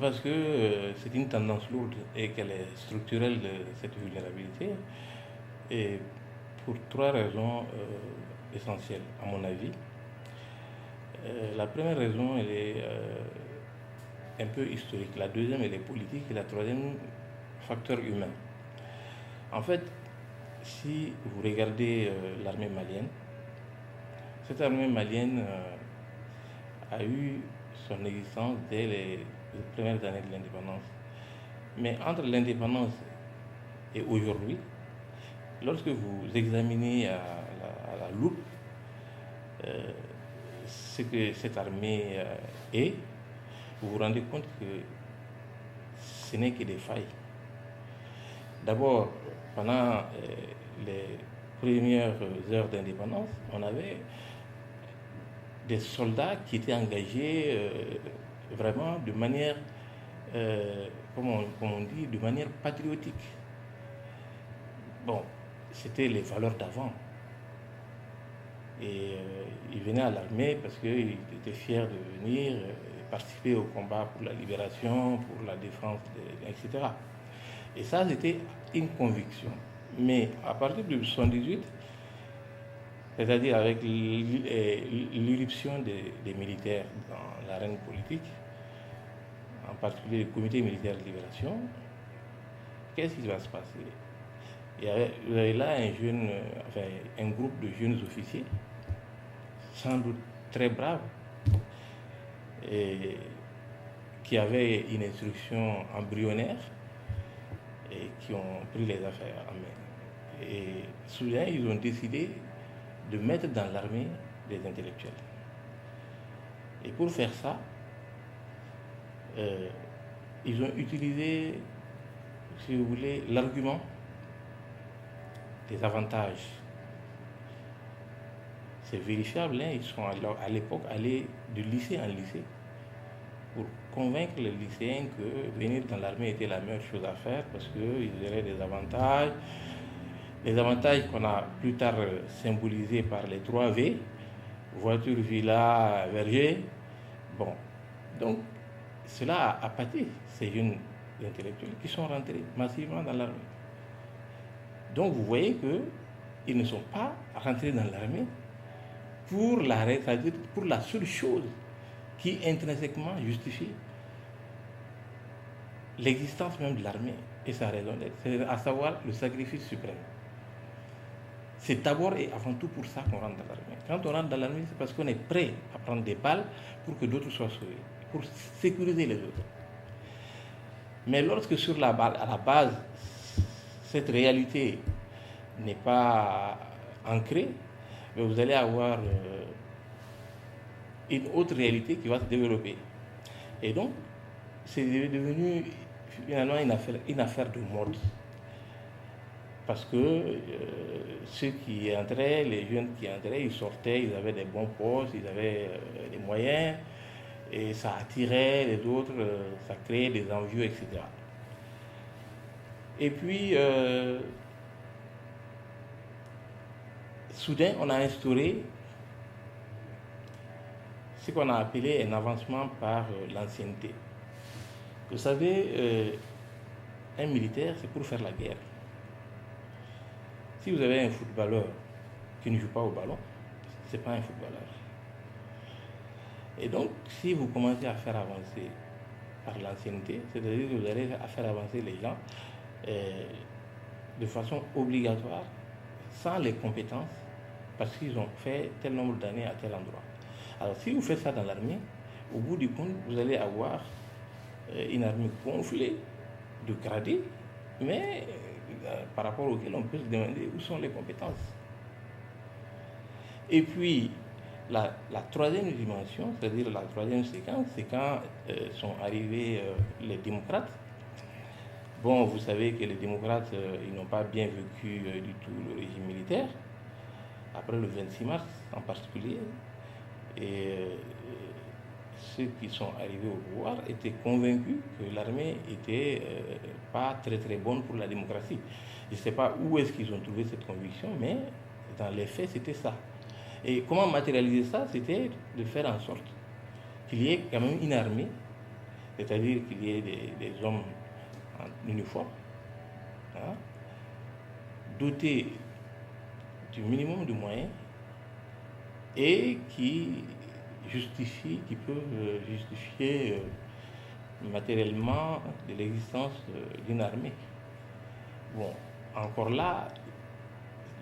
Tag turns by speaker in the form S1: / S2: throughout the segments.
S1: parce que c'est une tendance lourde et qu'elle est structurelle de cette vulnérabilité. Et pour trois raisons essentielles, à mon avis. La première raison, elle est un peu historique. La deuxième, elle est politique. Et la troisième, facteur humain. En fait, si vous regardez l'armée malienne, cette armée malienne a eu son existence dès les premières années de l'indépendance. Mais entre l'indépendance et aujourd'hui, lorsque vous examinez à la loupe ce que cette armée est, vous vous rendez compte que ce n'est que des failles. D'abord, pendant les premières heures d'indépendance, on avait des soldats qui étaient engagés vraiment de manière, comme on dit, de manière patriotique. Bon, c'était les valeurs d'avant. Et ils venaient à l'armée parce qu'ils étaient fiers de venir participer au combat pour la libération, pour la défense, etc. Et ça, c'était une conviction. Mais à partir de 1978, c'est-à-dire avec l'irruption des militaires dans l'arène politique, en particulier le comité militaire de libération, qu'est-ce qui va se passer? Il y avait là un groupe de jeunes officiers, sans doute très braves, et qui avaient une instruction embryonnaire et qui ont pris les affaires en main. Et soudain, ils ont décidé de mettre dans l'armée des intellectuels. Et pour faire ça, ils ont utilisé, si vous voulez, l'argument des avantages. C'est vérifiable, hein, ils sont à l'époque allés de lycée en lycée pour convaincre les lycéens que venir dans l'armée était la meilleure chose à faire parce qu'ils auraient des avantages qu'on a plus tard symbolisés par les 3 V, voiture, villa, verger. Bon, donc cela a appâté ces jeunes intellectuels qui sont rentrés massivement dans l'armée. Donc vous voyez qu'ils ne sont pas rentrés dans l'armée pour la seule chose qui intrinsèquement justifie l'existence même de l'armée et sa raison d'être, c'est à savoir le sacrifice suprême. C'est d'abord et avant tout pour ça qu'on rentre dans l'armée. Quand on rentre dans l'armée, c'est parce qu'on est prêt à prendre des balles pour que d'autres soient sauvés, pour sécuriser les autres. Mais lorsque à la base, cette réalité n'est pas ancrée, vous allez avoir une autre réalité qui va se développer. Et donc, c'est devenu finalement une affaire de mode. Parce que ceux qui entraient, les jeunes qui entraient, ils sortaient, ils avaient des bons postes, ils avaient des moyens, et ça attirait les autres, ça créait des envieux, etc. Et puis, soudain, on a instauré ce qu'on a appelé un avancement par l'ancienneté. Vous savez, un militaire, c'est pour faire la guerre. Si vous avez un footballeur qui ne joue pas au ballon, ce n'est pas un footballeur. Et donc, si vous commencez à faire avancer par l'ancienneté, c'est-à-dire que vous allez faire avancer les gens de façon obligatoire, sans les compétences, parce qu'ils ont fait tel nombre d'années à tel endroit. Alors, si vous faites ça dans l'armée, au bout du compte, vous allez avoir une armée gonflée de gradés, mais par rapport auquel on peut se demander où sont les compétences. Et puis, la troisième dimension, c'est-à-dire la troisième séquence, c'est quand sont arrivés les démocrates. Bon, vous savez que les démocrates, ils n'ont pas bien vécu du tout le régime militaire, après le 26 mars en particulier. Et ceux qui sont arrivés au pouvoir étaient convaincus que l'armée n'était pas très très bonne pour la démocratie. Je ne sais pas où est-ce qu'ils ont trouvé cette conviction, mais dans les faits, c'était ça. Et comment matérialiser ça? C'était de faire en sorte qu'il y ait quand même une armée c'est-à-dire qu'il y ait des hommes en uniforme, hein, dotés du minimum de moyens et qui peuvent justifier matériellement de l'existence d'une armée. Bon, encore là,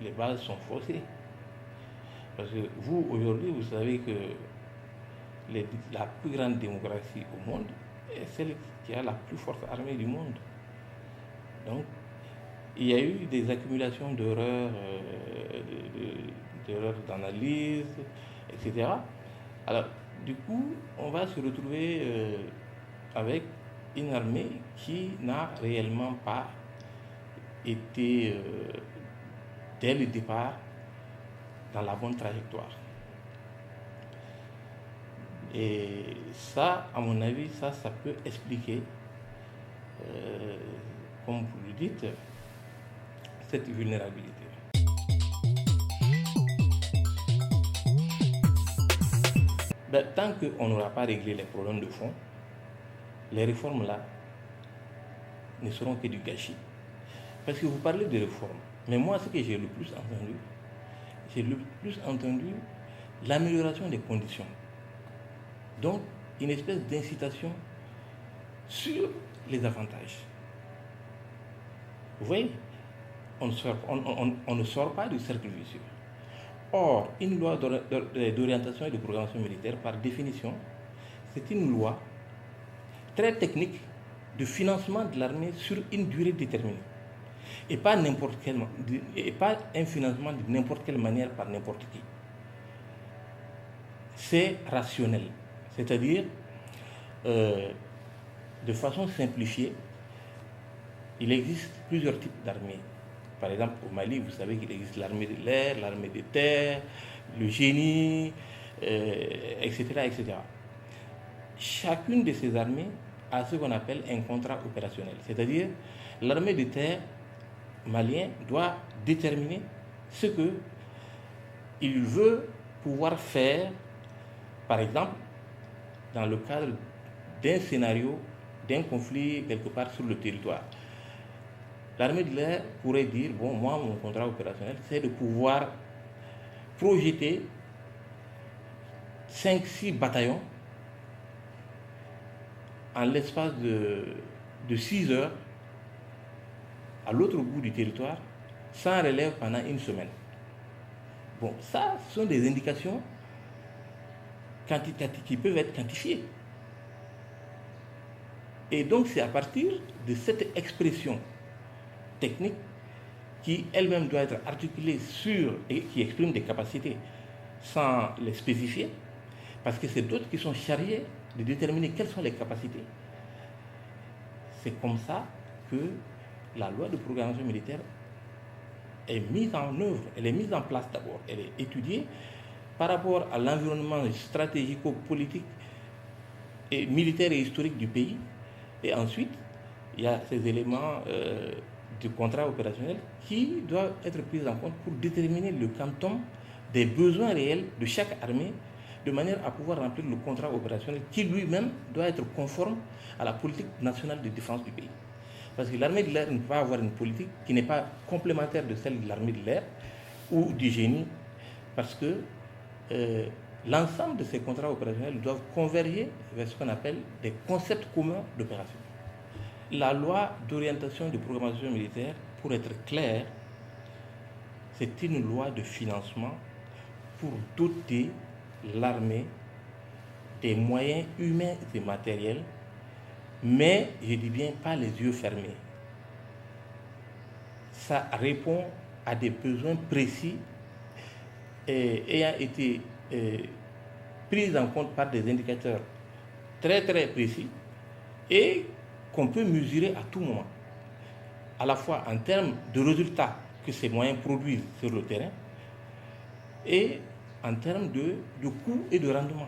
S1: les bases sont faussées. Parce que vous, aujourd'hui, vous savez que la plus grande démocratie au monde est celle qui a la plus forte armée du monde. Donc, il y a eu des accumulations d'erreurs, d'erreurs d'analyse, etc. Alors, du coup, on va se retrouver avec une armée qui n'a réellement pas été, dès le départ, dans la bonne trajectoire. Et ça, à mon avis, ça peut expliquer, comme vous le dites, cette vulnérabilité. Ben, tant qu'on n'aura pas réglé les problèmes de fond, les réformes là ne seront que du gâchis. Parce que vous parlez de réformes, mais moi, ce que j'ai le plus entendu, l'amélioration des conditions. Donc, une espèce d'incitation sur les avantages. Vous voyez, on ne sort pas du cercle vicieux. Or, une loi d'orientation et de programmation militaire, par définition, c'est une loi très technique de financement de l'armée sur une durée déterminée. Et pas un financement de n'importe quelle manière par n'importe qui. C'est rationnel. C'est-à-dire, de façon simplifiée, il existe plusieurs types d'armées. Par exemple, au Mali, vous savez qu'il existe l'armée de l'air, l'armée de terre, le génie, etc., etc. Chacune de ces armées a ce qu'on appelle un contrat opérationnel. C'est-à-dire, l'armée de terre malien doit déterminer ce qu'il veut pouvoir faire, par exemple, dans le cadre d'un scénario, d'un conflit quelque part sur le territoire. L'armée de l'air pourrait dire, bon, moi, mon contrat opérationnel, c'est de pouvoir projeter 5-6 bataillons en l'espace de 6 heures à l'autre bout du territoire, sans relève pendant une semaine. Bon, ça, ce sont des indications qui peuvent être quantifiées. Et donc, c'est à partir de cette expression technique qui elle-même doit être articulée et qui exprime des capacités sans les spécifier, parce que c'est d'autres qui sont chargés de déterminer quelles sont les capacités. C'est comme ça que la loi de programmation militaire est mise en œuvre, elle est mise en place d'abord, elle est étudiée par rapport à l'environnement stratégico-politique et militaire et historique du pays, et ensuite il y a ces éléments du contrat opérationnel qui doivent être pris en compte pour déterminer le quantum des besoins réels de chaque armée, de manière à pouvoir remplir le contrat opérationnel qui lui-même doit être conforme à la politique nationale de défense du pays. Parce que l'armée de l'air ne peut pas avoir une politique qui n'est pas complémentaire de celle de l'armée de l'air ou du génie, parce que l'ensemble de ces contrats opérationnels doivent converger vers ce qu'on appelle des concepts communs d'opération. La loi d'orientation de programmation militaire, pour être clair, c'est une loi de financement pour doter l'armée des moyens humains et matériels, mais je dis bien pas les yeux fermés. Ça répond à des besoins précis ayant été pris en compte par des indicateurs très très précis et qu'on peut mesurer à tout moment, à la fois en termes de résultats que ces moyens produisent sur le terrain et en termes de coûts et de rendement.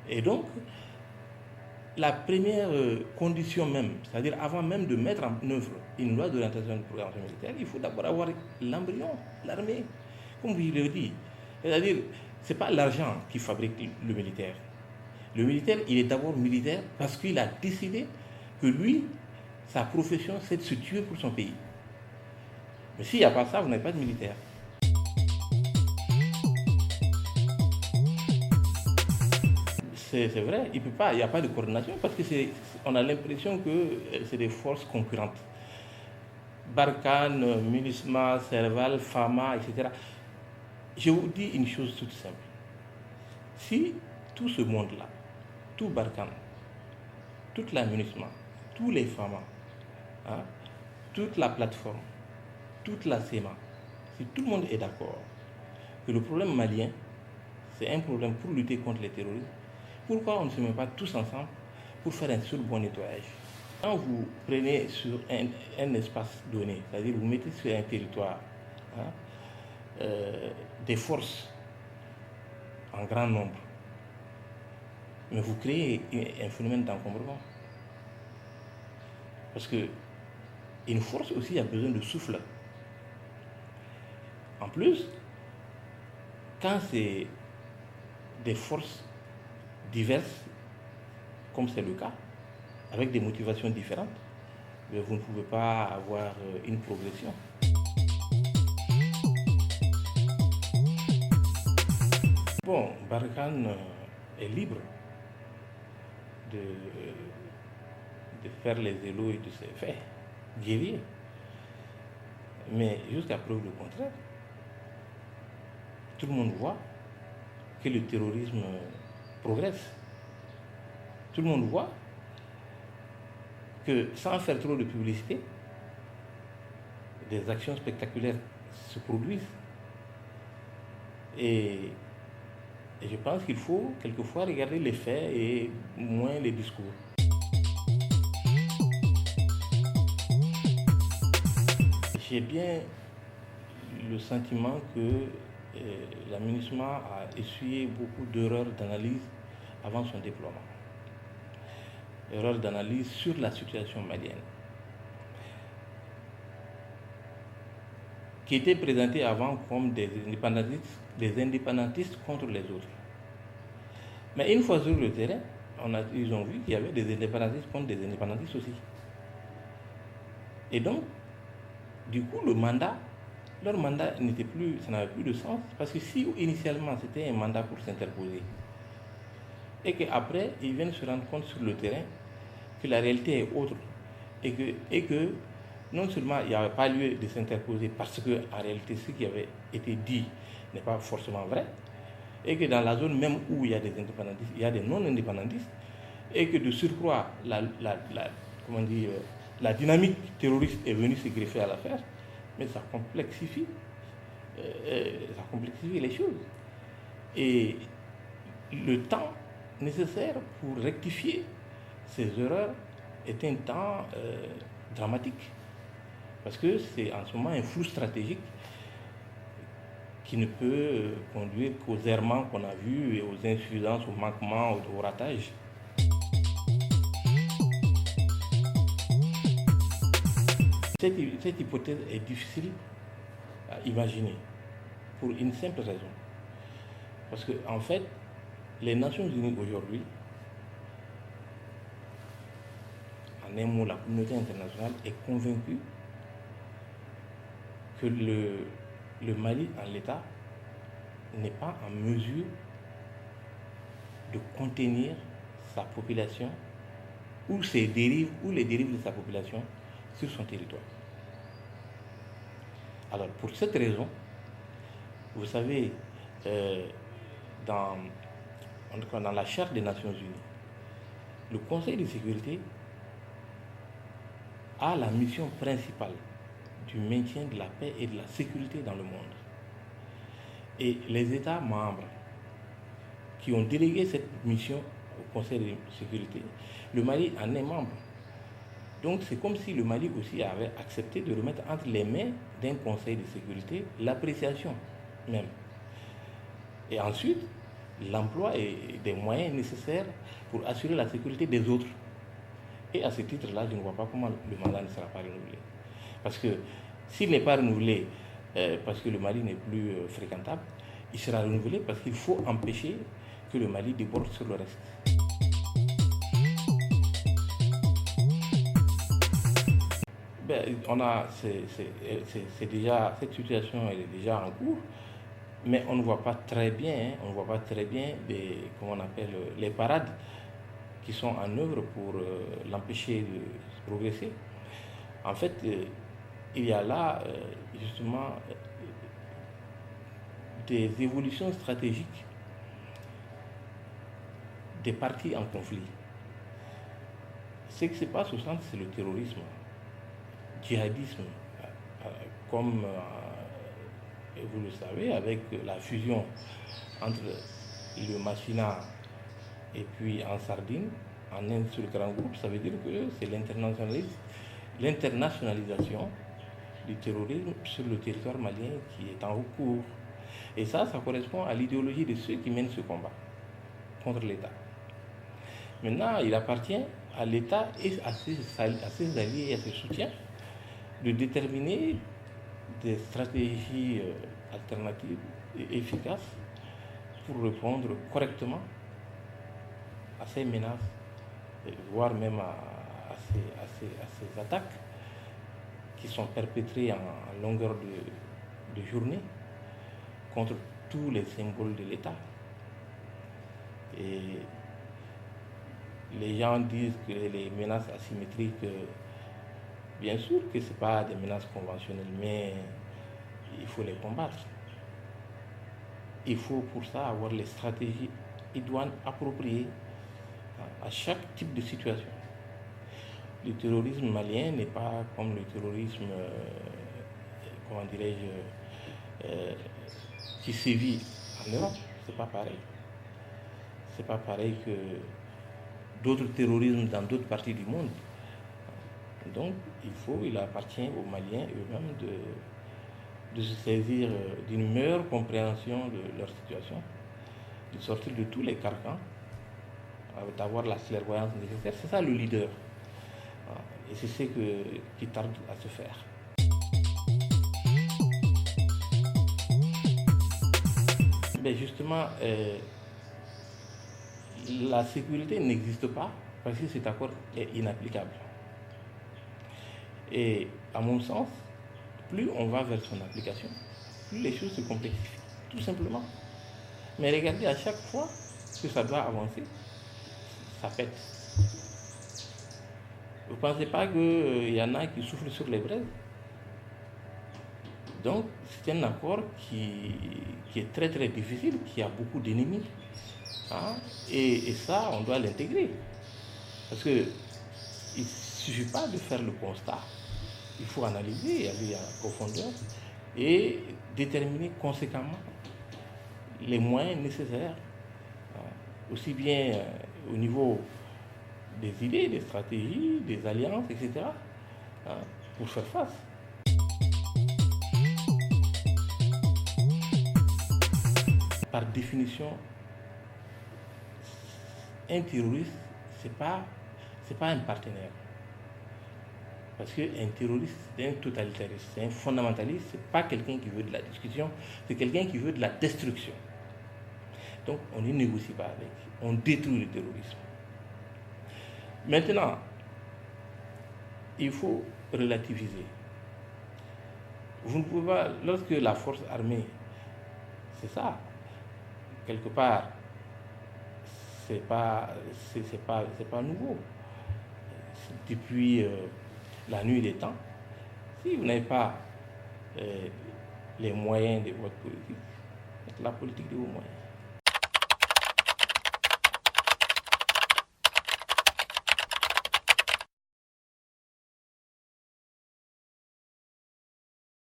S1: Et donc, la première condition même, c'est-à-dire avant même de mettre en œuvre une loi d'orientation de programmation militaire, il faut d'abord avoir l'embryon, l'armée, comme vous l'avez dit. C'est-à-dire, ce n'est pas l'argent qui fabrique le militaire, Le militaire, il est d'abord militaire parce qu'il a décidé que lui, sa profession, c'est de se tuer pour son pays. Mais s'il n'y a pas ça, vous n'avez pas de militaire. C'est vrai, il peut pas, il n'y a pas de coordination parce que on a l'impression que c'est des forces concurrentes. Barkhane, MINUSMA, Serval, FAMA, etc. Je vous dis une chose toute simple. Si tout ce monde-là, tout Barkhane, toute la MINUSMA, tous les FAMA, hein, toute la plateforme, toute la SEMA, si tout le monde est d'accord que le problème malien, c'est un problème pour lutter contre les terroristes, pourquoi on ne se met pas tous ensemble pour faire un seul bon nettoyage? Quand vous prenez sur un espace donné, c'est-à-dire vous mettez sur un territoire des forces en grand nombre, mais vous créez un phénomène d'encombrement. Parce que une force aussi a besoin de souffle. En plus, quand c'est des forces diverses, comme c'est le cas, avec des motivations différentes, vous ne pouvez pas avoir une progression. Bon, Barkhane est libre de faire les éloges de ses faits guerriers. Mais jusqu'à preuve du contraire, tout le monde voit que le terrorisme progresse. Tout le monde voit que sans faire trop de publicité, des actions spectaculaires se produisent. Et je pense qu'il faut quelquefois regarder les faits et moins les discours. J'ai bien le sentiment que la MINUSMA a essuyé beaucoup d'erreurs d'analyse avant son déploiement. Erreurs d'analyse sur la situation malienne, qui étaient présentées avant comme des indépendantistes contre les autres. Mais une fois sur le terrain, ils ont vu qu'il y avait des indépendantistes contre des indépendantistes aussi. Et donc, du coup, leur mandat n'était plus, ça n'avait plus de sens, parce que si initialement c'était un mandat pour s'interposer, et qu'après ils viennent se rendre compte sur le terrain que la réalité est autre, et que non seulement il n'y avait pas lieu de s'interposer parce que en réalité ce qui avait été dit n'est pas forcément vrai, et que dans la zone même où il y a des indépendantistes, il y a des non-indépendantistes, et que de surcroît la dynamique terroriste est venue se greffer à l'affaire, mais ça complexifie les choses. Et le temps nécessaire pour rectifier ces erreurs est un temps dramatique, parce que c'est en ce moment un flou stratégique qui ne peut conduire qu'aux errements qu'on a vus et aux insuffisances, aux manquements, aux ratages. Cette hypothèse est difficile à imaginer pour une simple raison. Parce que, en fait, les Nations Unies aujourd'hui, en un mot, la communauté internationale est convaincue que le Mali en l'état n'est pas en mesure de contenir sa population ou ses dérives ou les dérives de sa population sur son territoire. Alors, pour cette raison, vous savez, dans la Charte des Nations Unies, le Conseil de sécurité a la mission principale du maintien de la paix et de la sécurité dans le monde. Et les États membres qui ont délégué cette mission au Conseil de sécurité, le Mali en est membre. Donc c'est comme si le Mali aussi avait accepté de remettre entre les mains d'un Conseil de sécurité l'appréciation même. Et ensuite, l'emploi des moyens nécessaires pour assurer la sécurité des autres. Et à ce titre-là, je ne vois pas comment le mandat ne sera pas renouvelé. Parce que s'il n'est pas renouvelé parce que le Mali n'est plus fréquentable, il sera renouvelé parce qu'il faut empêcher que le Mali déborde sur le reste. Ben, déjà, cette situation elle est déjà en cours, mais on ne voit pas très bien, hein, on ne voit pas très bien comment on appelle, les parades qui sont en œuvre pour l'empêcher de progresser. En fait, il y a là justement des évolutions stratégiques des partis en conflit. Ce qui se passe au centre, c'est le terrorisme, djihadisme, comme vous le savez, avec la fusion entre le Machina et puis en Sardine, en un seul grand groupe, ça veut dire que c'est l'internationalisation du terrorisme sur le territoire malien qui est en cours. Et ça correspond à l'idéologie de ceux qui mènent ce combat contre l'État. Maintenant, il appartient à l'État et à ses alliés et à ses soutiens de déterminer des stratégies alternatives et efficaces pour répondre correctement à ces menaces, voire même à ces attaques qui sont perpétrées en longueur de journée contre tous les symboles de l'État. Et les gens disent que les menaces asymétriques, bien sûr que ce n'est pas des menaces conventionnelles, mais il faut les combattre. Il faut pour ça avoir les stratégies idoines appropriées à chaque type de situation. Le terrorisme malien n'est pas comme le terrorisme, comment dirais-je, qui sévit en Europe. C'est pas pareil. C'est pas pareil que d'autres terrorismes dans d'autres parties du monde. Donc, il appartient aux Maliens eux-mêmes de se saisir d'une meilleure compréhension de leur situation, de sortir de tous les carcans, d'avoir la clairvoyance nécessaire. C'est ça le leader. Et c'est ce qui tarde à se faire. Mais justement, la sécurité n'existe pas parce que cet accord est inapplicable. Et à mon sens, plus on va vers son application, plus les choses se complexifient, tout simplement. Mais regardez, à chaque fois que ça doit avancer, ça pète. Vous ne pensez pas qu'il y en a qui souffrent sur les braises? Donc, c'est un accord qui est très très difficile, qui a beaucoup d'ennemis. Hein? Et ça, on doit l'intégrer. Parce qu'il ne suffit pas de faire le constat. Il faut analyser, aller en profondeur et déterminer conséquemment les moyens nécessaires, aussi bien au niveau des idées, des stratégies, des alliances, etc., pour faire face. Par définition, un terroriste, ce n'est pas un partenaire. Parce qu'un terroriste, c'est un totalitariste, c'est un fondamentaliste, ce n'est pas quelqu'un qui veut de la discussion, c'est quelqu'un qui veut de la destruction. Donc on ne négocie pas avec, on détruit le terrorisme. Maintenant, il faut relativiser. Vous ne pouvez pas, lorsque la force armée, c'est ça, quelque part, c'est pas nouveau. Depuis la nuit des temps, si vous n'avez pas les moyens de votre politique, la politique de vos moyens.